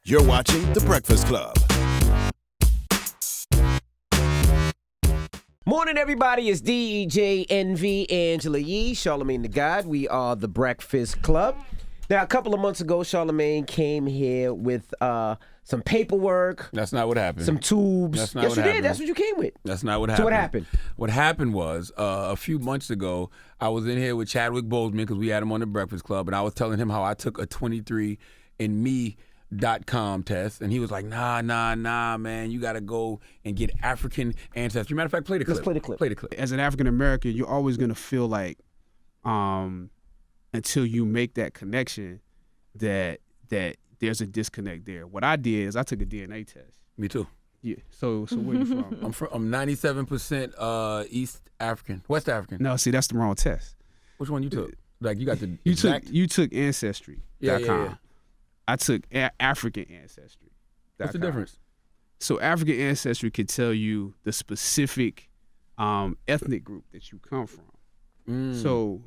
You're watching The Breakfast Club. Morning, everybody. It's DJ NV, Angela Yee, Charlamagne the God. We are The Breakfast Club. Now, a couple of months ago, Charlamagne came here with some paperwork. That's not what happened. Some tubes. That's not yes, what you happened. did. That's what you came with. That's not what So happened. what happened? What happened was a few months ago, I was in here with Chadwick Boseman because we had him on The Breakfast Club, and I was telling him how I took a 23andme.com test, and he was like, nah, man, you got to go and get African ancestry. Matter of fact, play the clip. Let's play the clip. Play the clip. As an African American, you're always going to feel like, until you make that connection, that there's a disconnect there. What I did is I took a DNA test. Me too. Yeah. So where you from? I'm 97% East African, West African. No, see, that's the wrong test. Which one you took? Like you got the You exact... took Ancestry.com. Yeah. I took African Ancestry. What's the difference? So African Ancestry could tell you the specific ethnic group that you come from. So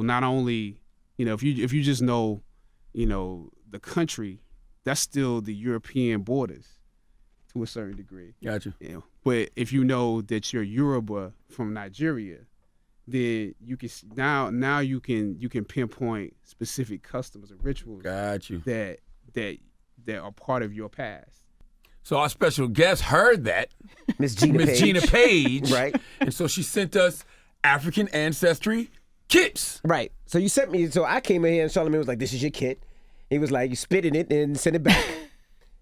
not only, if you just know, the country, that's still the European borders to a certain degree. Gotcha. But if you know that you're Yoruba from Nigeria, then you can now you can pinpoint specific customs and rituals. Got you. that are part of your past. So our special guest heard that. Miss Gina Paige. Right. And so she sent us African ancestry kits. Right. So you sent me. So I came in here and Charlamagne was like, "This is your kit." He was like, "You spit in it and send it back."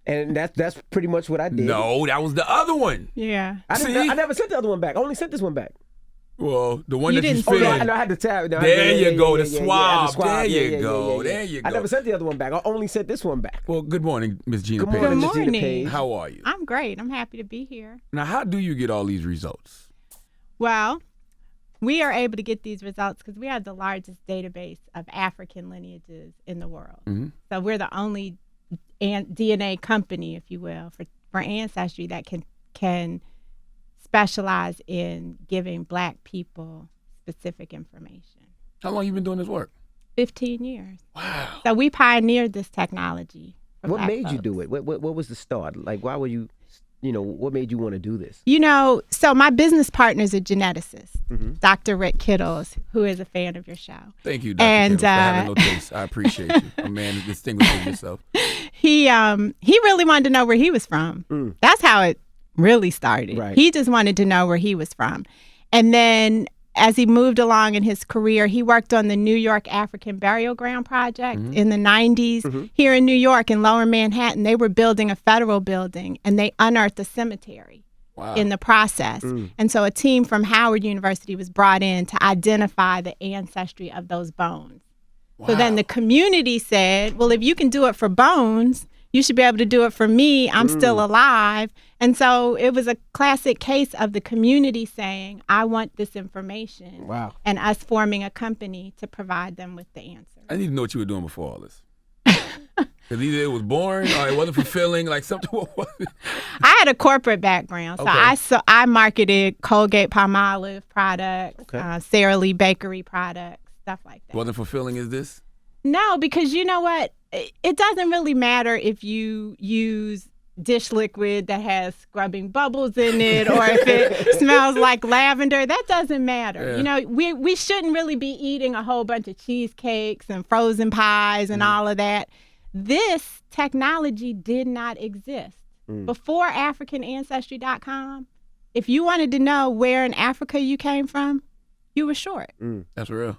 And that's pretty much what I did. No, that was the other one. Yeah. I never sent the other one back. I only sent this one back. Well, the one You that you didn't spit say Oh, in. no, I know I had to tab. No, There you go, the yeah, swab. the swab. There you Yeah. go. There you I go. never sent the other one back. I only sent this one back. Well, good morning, Miss Gina Good Paige. morning, Good Miss Gina morning. Paige. How are you? I'm great. I'm happy to be here. Now, how do you get all these results? Well, we are able to get these results because we have the largest database of African lineages in the world. Mm-hmm. So we're the only DNA company, if you will, for Ancestry that can specialize in giving Black people specific information. How long you been doing this work? 15 years. Wow. So we pioneered this technology. for What Black made you folks. do it? What was the start? Like, why were you, what made you want to do this? So my business partner's a geneticist, Mm-hmm. Dr. Rick Kittles, who is a fan of your show. Thank you, Dr. And, Kittles, for having no taste. I appreciate you. A man distinguishing himself. He really wanted to know where he was from. That's how it really started. Right. He just wanted to know where he was from. And then as he moved along in his career, he worked on the New York African Burial Ground Project in the 90s. Here in New York, in Lower Manhattan, they were building a federal building, and they unearthed a cemetery. Wow. In the process. And so a team from Howard University was brought in to identify the ancestry of those bones. Wow. So then the community said, well, if you can do it for bones, you should be able to do it for me. I'm still alive. And so it was a classic case of the community saying, I want this information. Wow. And us forming a company to provide them with the answer. I need to know what you were doing before all this. Because either it was boring or it wasn't fulfilling, like something. What was it? I had a corporate background. So I marketed Colgate Palmolive products, Sara Lee Bakery products, stuff like that. Wasn't fulfilling as this? No, because you know what? It doesn't really matter if you use dish liquid that has scrubbing bubbles in it or if it smells like lavender. That doesn't matter. Yeah. We shouldn't really be eating a whole bunch of cheesecakes and frozen pies and all of that. This technology did not exist. Before AfricanAncestry.com, if you wanted to know where in Africa you came from, you were short. That's real.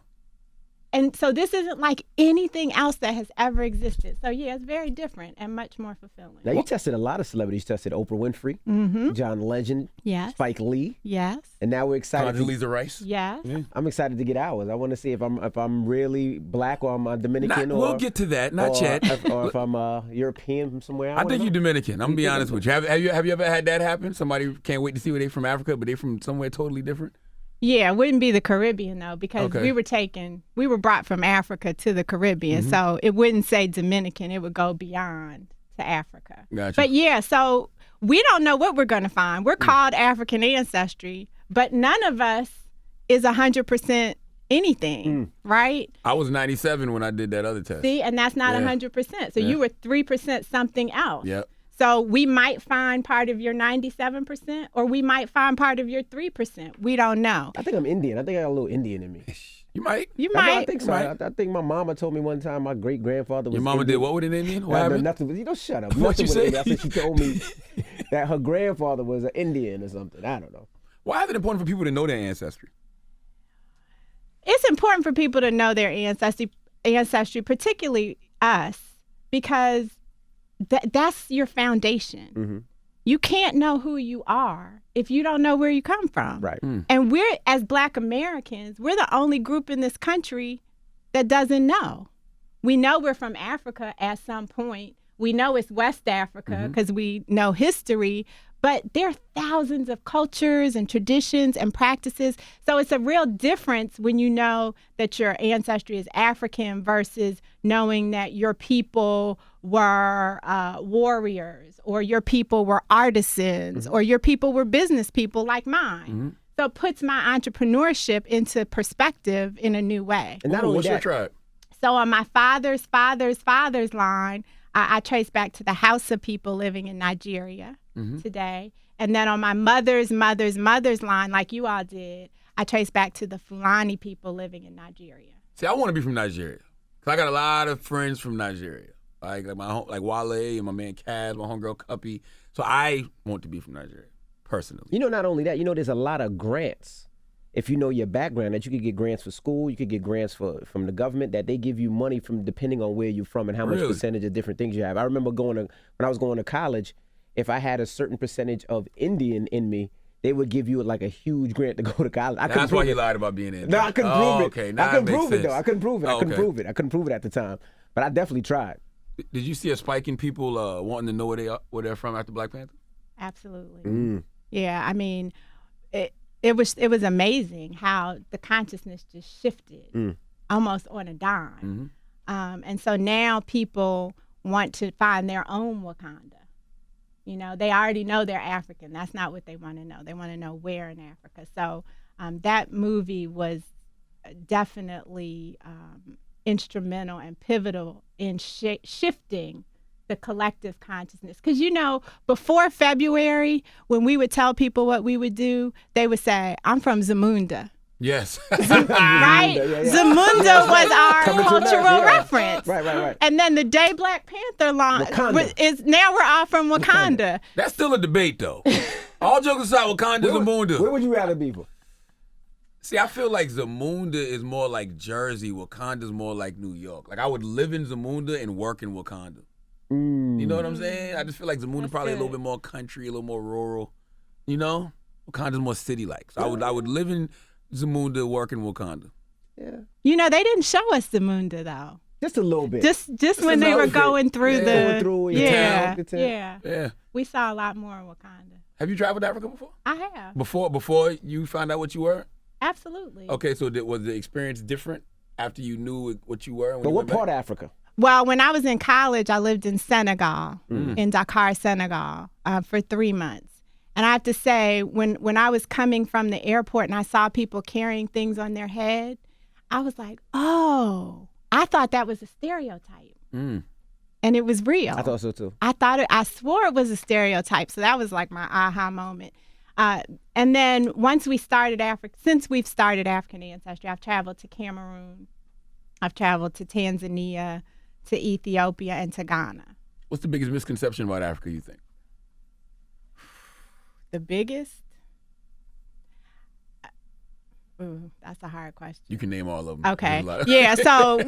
And so this isn't like anything else that has ever existed. So yeah, it's very different and much more fulfilling. Now, you tested a lot of celebrities. You tested Oprah Winfrey, John Legend, Yes. Spike Lee, Yes. and now we're excited. Condoleezza Rice? Yes. I'm excited to get ours. I want to see if I'm really Black or I'm Dominican We'll get to that. Not yet. Or if I'm European from somewhere. I think you're Dominican. I'm going to be honest with you. Have you ever had that happen? Somebody can't wait to see where they from Africa, but they from somewhere totally different? Yeah, it wouldn't be the Caribbean though, because Okay. we were brought from Africa to the Caribbean. So it wouldn't say Dominican, it would go beyond to Africa. Gotcha. But yeah, so we don't know what we're going to find. We're called African Ancestry, but none of us is 100% anything, right? I was 97 when I did that other test. See, and that's not Yeah. 100%. So you were 3% something else. Yep. So we might find part of your 97%, or we might find part of your 3%. We don't know. I think I'm Indian. I think I got a little Indian in me. You might. You I might. think so. I think my mama told me one time my great grandfather was Your mama Indian. did what with an Indian? What No, happened? nothing. You know, shut up. What Nothing you with say? Indian. I think she told me that her grandfather was an Indian or something. I don't know. Why is it important for people to know their ancestry? It's important for people to know their ancestry, particularly us, because that's your foundation. Mm-hmm. You can't know who you are if you don't know where you come from. Right. And we're, as Black Americans, we're the only group in this country that doesn't know. We know we're from Africa at some point. We know it's West Africa because we know history, but there are thousands of cultures and traditions and practices. So it's a real difference when you know that your ancestry is African versus knowing that your people were warriors, or your people were artisans, or your people were business people like mine. So it puts my entrepreneurship into perspective in a new way. And not Ooh, only what's that, your tribe? So on my father's line, I trace back to the Hausa people living in Nigeria today. And then on my mother's line, like you all did, I trace back to the Fulani people living in Nigeria. See, I want to be from Nigeria. Because I got a lot of friends from Nigeria. Like Wale and my man Kaz, my homegirl Cuppy. So I want to be from Nigeria, personally. you know, not only that, you know, there's a lot of grants. If you know your background, that you could get grants for school, you could get grants from the government, that they give you money from depending on where you're from and how much Really? percentage of different things you have. I remember when I was going to college, if I had a certain percentage of Indian in me, they would give you like a huge grant to go to college. That's why you lied about being in. No, I couldn't prove it. Okay, I now couldn't that makes prove it though. sense. I couldn't prove it. I Oh, couldn't okay. prove it. I couldn't prove it at the time, but I definitely tried. Did you see a spike in people wanting to know where they're from after Black Panther? Absolutely. Yeah, I mean, it was amazing how the consciousness just shifted almost on a dime. And so now people want to find their own Wakanda. You know, they already know they're African. That's not what they want to know. They want to know where in Africa. So that movie was definitely instrumental and pivotal in shifting the collective consciousness. Because, you know, before February, when we would tell people what we would do, they would say, I'm from Zamunda. Yes. Right? Yeah. Zamunda was our Coming to cultural America, yeah. reference. Right. And then the day Black Panther launched Wakanda. is now we're all from Wakanda. That's still a debate, though. All jokes aside, Wakanda's Zamunda. Where would you rather be for? See, I feel like Zamunda is more like Jersey. Wakanda's more like New York. Like, I would live in Zamunda and work in Wakanda. You know what I'm saying? I just feel like Zamunda That's probably a little good. bit more country, a little more rural. You know? Wakanda's more city-like. So I would live in Zamunda, work in Wakanda. Yeah, You know, they didn't show us Zamunda though. just a little bit. Just when they a were little bit. going through Going through, yeah, the town. yeah. Yeah. We saw a lot more in Wakanda. Have you traveled to Africa before? I have. Before you found out what you were? Absolutely. Okay, so was the experience different after you knew what you were? and when But you what went back? part of Africa? Well, when I was in college, I lived in Senegal, in Dakar, Senegal, for 3 months. And I have to say, when I was coming from the airport and I saw people carrying things on their head, I was like, oh, I thought that was a stereotype. And it was real. I thought so too. I swore it was a stereotype. So that was like my aha moment. And then once we started since we've started African Ancestry, I've traveled to Cameroon, I've traveled to Tanzania, to Ethiopia, and to Ghana. What's the biggest misconception about Africa, you think? The biggest? Ooh, that's a hard question. You can name all of them. Okay. There's a lot of- Yeah. So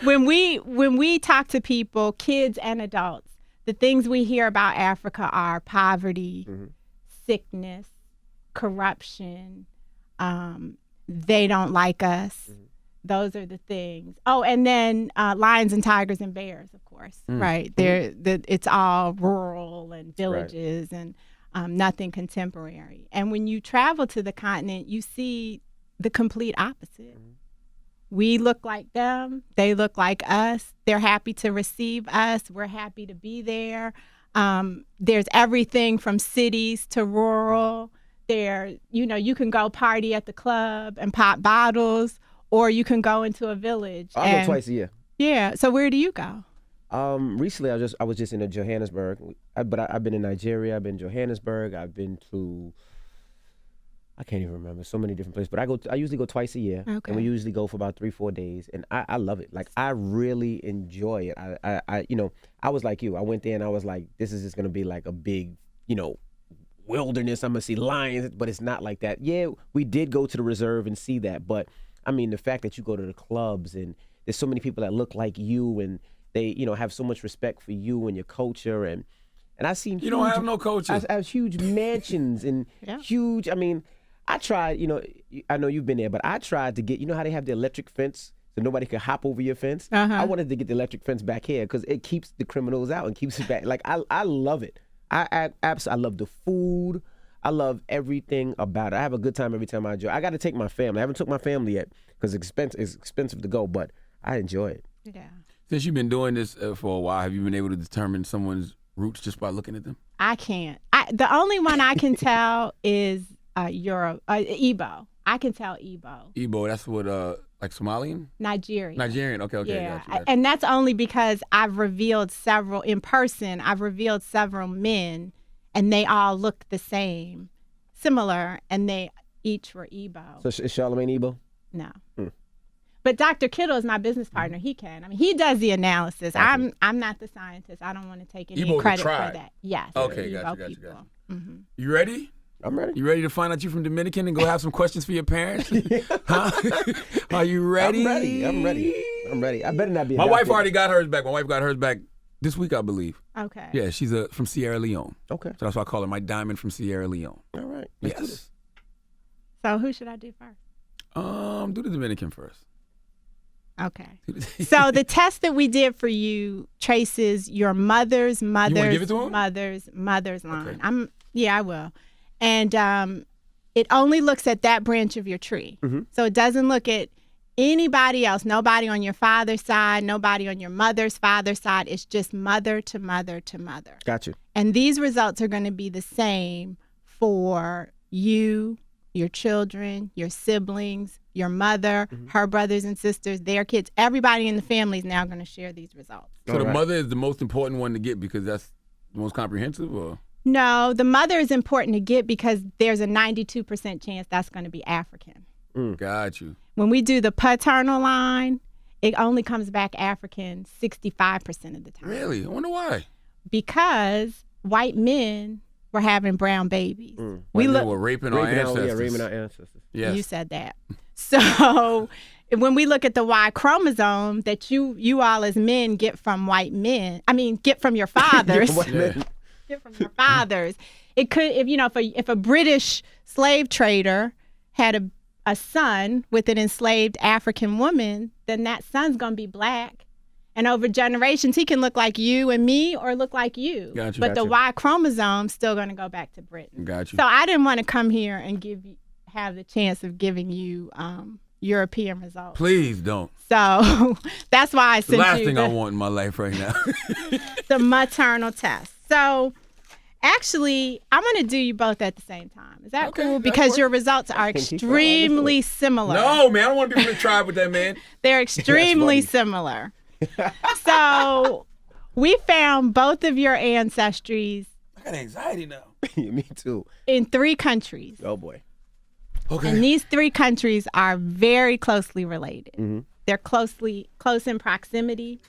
when we talk to people, kids and adults, the things we hear about Africa are poverty, sickness, corruption. They don't like us. Those are the things. Oh, and then lions and tigers and bears, of course. Right. It's all rural and villages and nothing contemporary. And when you travel to the continent, you see the complete opposite. We look like them. They look like us. They're happy to receive us. We're happy to be there. There's everything from cities to rural. You can go party at the club and pop bottles, or you can go into a village. I go twice a year. Yeah. So where do you go? Recently I was just in Johannesburg, but I've been in Nigeria. I've been in Johannesburg. I've been to, I can't even remember, so many different places. But I usually go twice a year, Okay. and we usually go for about 3-4 days, and I love it. Like, I really enjoy it. I was like you. I went there and I was like, this is just gonna be like a big, wilderness. I'm gonna see lions, but it's not like that. Yeah, we did go to the reserve and see that, but I mean, the fact that you go to the clubs and there's so many people that look like you and they, have so much respect for you and your culture, and I seen You don't have no culture. I have huge mansions and huge. I mean, I tried. I know you've been there, but I tried to get. You know how they have the electric fence so nobody could hop over your fence. I wanted to get the electric fence back here because it keeps the criminals out and keeps it back. Like, I love it. I love the food. I love everything about it. I have a good time every time I enjoy. I got to take my family. I haven't took my family yet because it's expensive to go, but I enjoy it. Yeah. Since you've been doing this for a while, have you been able to determine someone's roots just by looking at them? I can't. The only one I can tell is Igbo. I can tell Igbo. Igbo, that's what, like Somalian? Nigerian. Okay, Yeah, gotcha. and that's only because I've revealed several men, and they all look the same, similar, and they each were Igbo. So is Charlamagne Igbo? No. But Dr. Kittle is my business partner. He can. I mean, he does the analysis. I'm not the scientist. I don't want to take any Igbo's a credit for tribe. that. Yes. Okay, Igbo gotcha. people. You ready? I'm ready. You ready to find out you from Dominican and go have some questions for your parents? Huh? Are you ready? I'm ready. I better not be. My wife already got hers back. My wife got hers back this week, I believe. Okay. Yeah, she's from Sierra Leone. Okay. So that's why I call her my diamond from Sierra Leone. All right. Let's do Yes. this. So who should I do first? Do the Dominican first. Okay. So the test that we did for you traces your mother's give it to him? mother's line. Okay. I will. And it only looks at that branch of your tree. So it doesn't look at anybody else, nobody on your father's side, nobody on your mother's father's side. It's just mother to mother to mother. Got you. And these results are going to be the same for you, your children, your siblings, your mother, her brothers and sisters, their kids. Everybody in the family is now going to share these results. So the mother is the most important one to get because that's the most comprehensive, or? No, the mother is important to get because there's a 92% chance that's going to be African. Got you. When we do the paternal line, it only comes back African 65% of the time. Really? I wonder why. Because white men were having brown babies. We were raping our ancestors. Raping our ancestors. Yes. You said that. So when we look at the Y chromosome that you all as men get from white men, get from your fathers. Get from your fathers. It could, if a British slave trader had a son with an enslaved African woman, then that son's going to be black. And over generations, he can look like you and me or look like you. Gotcha. But the Y chromosome's still going to go back to Britain. Got you. So I didn't want to come here and have the chance of giving you European results. Please don't. So that's why I sent The last you thing I want in my life right now. the maternal test. So actually, I'm going to do you both at the same time. Is that Okay, cool? that Because works. your results are extremely similar. No, man, I don't want to be from the tribe with that man. They're extremely funny. similar. So we found both of your ancestries I got anxiety now. Me too. in 3 countries. Oh boy. Okay. And these 3 countries are very closely related. They're close in proximity,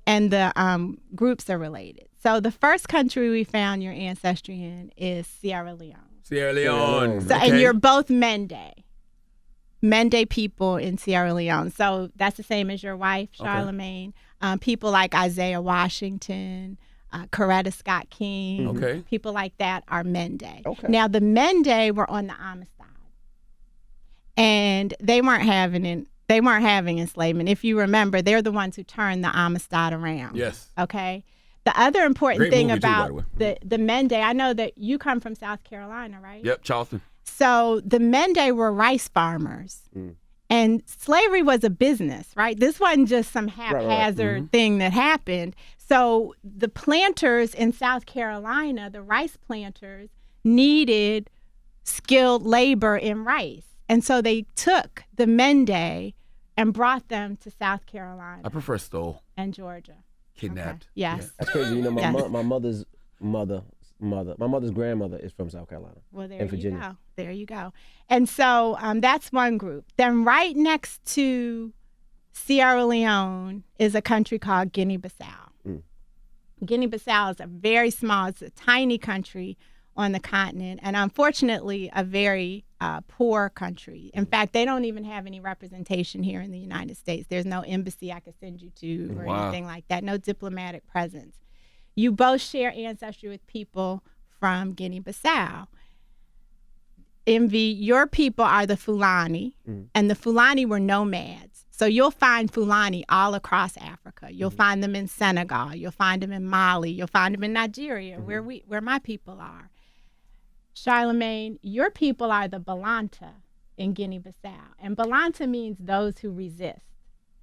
and the groups are related. So the first country we found your ancestry in is Sierra Leone. Sierra Leone. So, Okay. and you're both Mende people in Sierra Leone. So that's the same as your wife, Charlamagne. People like Isaiah Washington, Coretta Scott King. Okay. People like that are Mende. Okay. Now the Mende were on the Amistad, and they weren't having enslavement. If you remember, they're the ones who turned the Amistad around. Yes. Okay. The other important Great thing movie too, by about the way. the Mende, I know that you come from South Carolina, right? Yep, Charleston. So the Mende were rice farmers. And slavery was a business, right? This wasn't just some haphazard thing that happened. So the planters in South Carolina, the rice planters, needed skilled labor in rice. And so they took the Mende and brought them to South Carolina I prefer stole. and Georgia. Kidnapped. Okay. Yes. That's crazy. You know, my, Yes. my mother's mother, my mother's grandmother is from South Carolina. Well, there and you Virginia. go. There you go. And so that's one group. Then right next to Sierra Leone is a country called Guinea Bissau. Guinea Bissau is a very small, it's a tiny country on the continent, and unfortunately a very poor country. In fact, they don't even have any representation here in the United States. There's no embassy I could send you to or Wow. anything like that, no diplomatic presence. You both share ancestry with people from Guinea Bissau. Envy, your people are the Fulani, and the Fulani were nomads. So you'll find Fulani all across Africa. You'll find them in Senegal. You'll find them in Mali. You'll find them in Nigeria, where my people are. Charlemagne, your people are the Balanta in Guinea-Bissau. And Balanta means those who resist.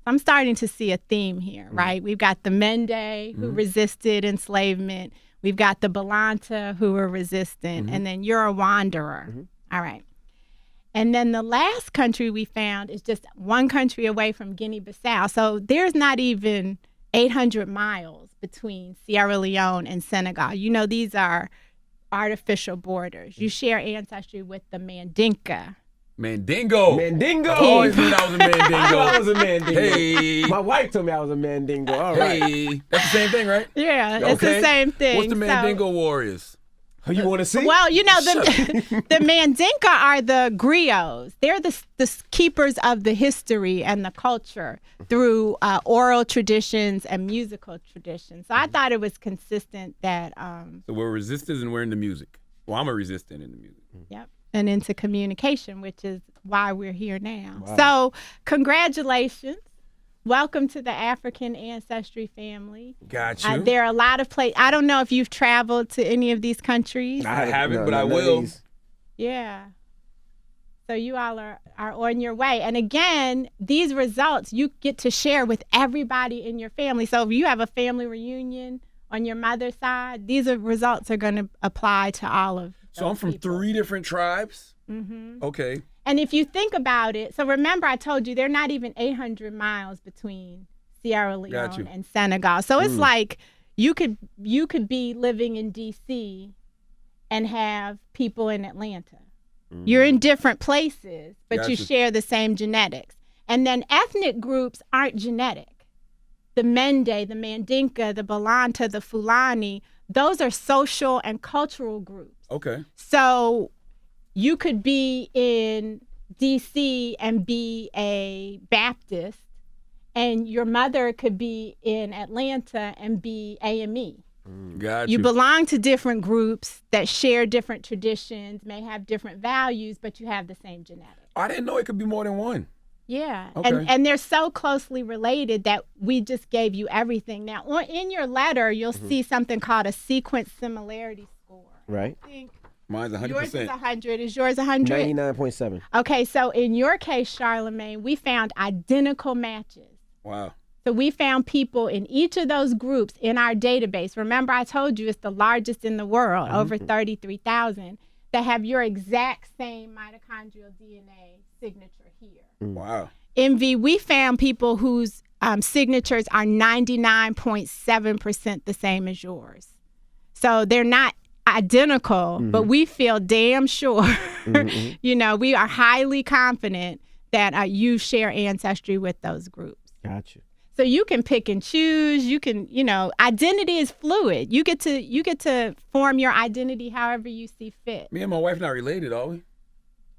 I'm starting to see a theme here, right? We've got the Mende who resisted enslavement. We've got the Balanta who were resistant. And then you're a wanderer. All right. And then the last country we found is just one country away from Guinea-Bissau. So there's not even 800 miles between Sierra Leone and Senegal. You know, these are artificial borders. You share ancestry with the Mandinka. Mandingo. Mandingo. I always knew I was a I thought I was Mandingo. a Mandingo. Hey. My wife told me I was a Mandingo. All right. Hey. That's the same thing, right? Yeah, it's the Okay. same thing. What's the So- Mandingo Warriors? Oh, you want to see? Well, you know, the Mandinka are the griots. They're the keepers of the history and the culture through oral traditions and musical traditions. So I thought it was consistent that, So we're resistors and we're into music. Well, I'm a resistant in the music. yep, and into communication, which is why we're here now. So congratulations. Welcome to the African Ancestry family. Got you. There are a lot of places. I don't know if you've traveled to any of these countries. I haven't, but I none of will. these. Yeah. So you all are on your way. And again, these results you get to share with everybody in your family. So if you have a family reunion on your mother's side, these results are going to apply to all of So those I'm from people. 3 different tribes? Okay. And if you think about it, so remember I told you they're not even 800 miles between Sierra Got you. Leone and Senegal. So it's like you could be living in D.C. and have people in Atlanta. You're in different places, but you Gotcha. share the same genetics. And then ethnic groups aren't genetic. The Mende, the Mandinka, the Balanta, the Fulani, those are social and cultural groups. Okay. So you could be in D.C. and be a Baptist, and your mother could be in Atlanta and be AME. Got You you. belong to different groups that share different traditions, may have different values, but you have the same genetics. I didn't know it could be more than one. Yeah, Okay. and they're so closely related that we just gave you everything. Now, in your letter, you'll see something called a sequence similarity score. Right. I think Mine's 100%. yours is 100. Is yours 100? 99.7. Okay, so in your case, Charlemagne, we found identical matches. Wow. So we found people in each of those groups in our database. Remember, I told you it's the largest in the world, over 33,000, that have your exact same mitochondrial DNA signature here. Wow. MV, we found people whose signatures are 99.7% the same as yours. So they're not identical, but we feel damn sure, you know, we are highly confident that you share ancestry with those groups. Gotcha. So you can pick and choose. You can, you know, identity is fluid. You get to form your identity however you see fit. Me and my wife not related, are we?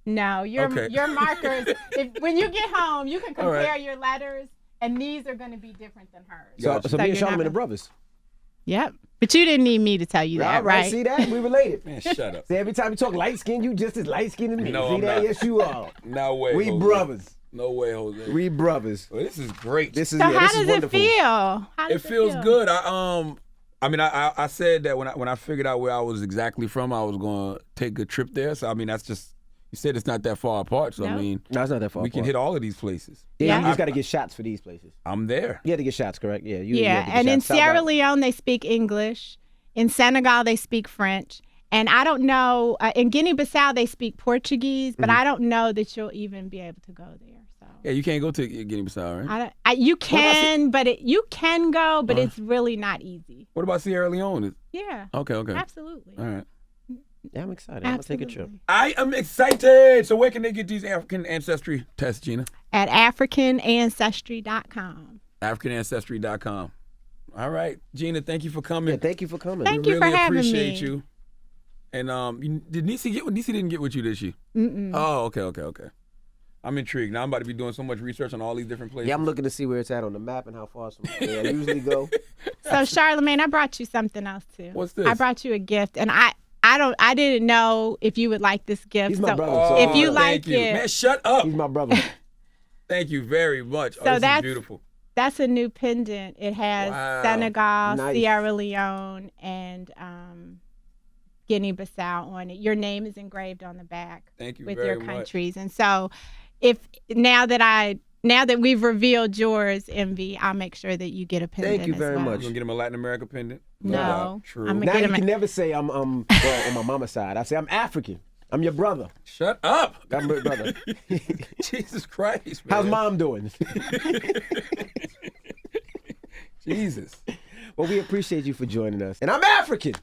No, your Okay. markers. When you get home, you can All right. compare your letters, and these are going to be different than hers. So, Gotcha. so me So and you're Charlamagne not- are brothers. Yep. But you didn't need me to tell you that, All right. right? See that? We related. Man, shut up. See, every time you talk light skin, you just as light skinned as me. No, See I'm that? not. Yes, you are. No way. We Jose. brothers. No way, Jose. We brothers. Well, this is great. This is So yeah, how this is does it wonderful. feel? How It does feels feel? good. I said that when I figured out where I was exactly from, I was gonna take a trip there. So I mean, that's just you said it's not that far apart. So I Nope. mean, No, it's not that far. we can apart. hit all of these places. Yeah, Yeah. you just got to get shots for these places. I'm there. You had to get shots, correct? Yeah. You Yeah, had to get and in shots. South Sierra by- Leone, they speak English. In Senegal, they speak French. And I don't know, in Guinea-Bissau, they speak Portuguese, but I don't know that you'll even be able to go there. So Yeah, you can't go to Guinea Bissau, right? You can, you can go, but it's really not easy. What about Sierra Leone? Yeah. Okay. Absolutely. All right. Yeah, I'm excited. I'm going to take a trip. I am excited. So where can they get these African ancestry tests, Gina? At AfricanAncestry.com. AfricanAncestry.com. All right. Gina, thank you for coming. Yeah, thank you for coming. Thank we you really for having appreciate me. you. And did Nisi get? Nisi didn't get with you, did she? Mm-mm. Oh, okay. I'm intrigued. Now I'm about to be doing so much research on all these different places. Yeah, I'm looking to see where it's at on the map and how far from where I usually go. So Charlamagne, I brought you something else too. What's this? I brought you a gift, and I didn't know if you would like this gift. He's my so brother. Oh, if you thank like you. it, Man, shut up. He's my brother. Thank you very much. So This is that's- beautiful. that's a new pendant. It has Wow. Senegal, Nice. Sierra Leone, and Guinea Bissau on it. Your name is engraved on the back Thank you with very your much. countries. And so, now that we've revealed yours, Envy, I'll make sure that you get a pendant. Thank you as very well. much. You gonna get him a Latin America pendant? No. True. I'm Now Get you him can a- never say I'm well, on my mama's side. I say I'm African. I'm your brother. Shut up. I'm your brother. Jesus Christ, man. How's mom doing? Jesus. Well, we appreciate you for joining us. And I'm African.